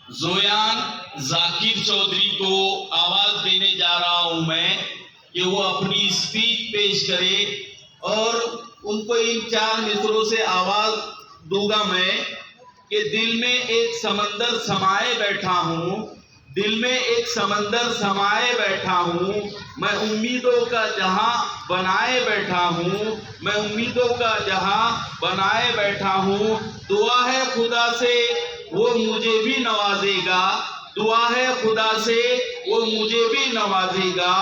जोयान जाकिर चौधरी को आवाज देने जा रहा हूं मैं कि वो अपनी स्पीच पेश करे और उनको इन चार मित्रों से आवाज दूंगा मैं कि दिल में एक समंदर समाये बैठा हूं, दिल में एक समंदर समाये बैठा हूं, मैं उम्मीदों का जहां बनाए बैठा हूं, मैं उम्मीदों का जहां बनाए बैठा हूं। दुआ है खुदा से वो मुझे भी नवाजेगा, दुआ है खुदा से वो मुझे भी नवाजेगा,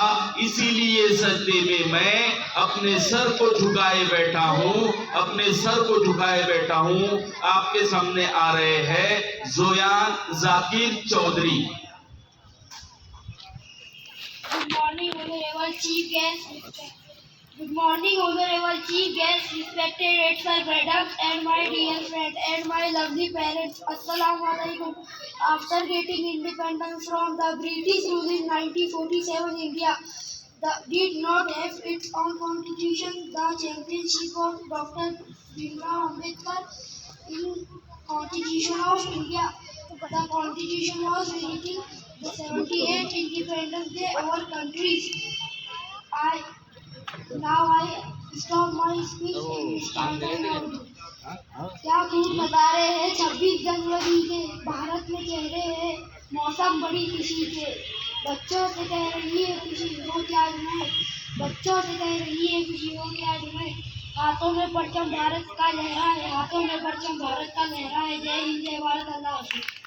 इसीलिए सजदे में मैं अपने सर को झुकाए बैठा हूँ, अपने सर को झुकाए बैठा हूँ। आपके सामने आ रहे हैं जोयान Zakir Chaudhary. Good morning, Honorable Chief Guest. Good morning, Honorable Chief Guest, respected heads and madams, and my dear friends and my lovely parents. Assalamu alaikum. After getting independence from the British rule in 1947, India did not have its own constitution. The championship of Dr. Bhimrao Ambedkar in Constitution of India. The Constitution was written the 78th Independence Day of our countries. Now I stop my speech and start my audio. क्या खूब बता रहे हैं 26 जनवरी के भारत में चेहरे हैं मौसम बड़ी खुशी के। बच्चों से कह रही है खुशी हो क्या मैं, बच्चों से कह रही है खुशी हो क्या मैं। हाथों में परचम भारत का लहरा है, हाथों में परचम भारत का लहरा है। जय हिंद, जय भारत, अल्लाह हाफिज़।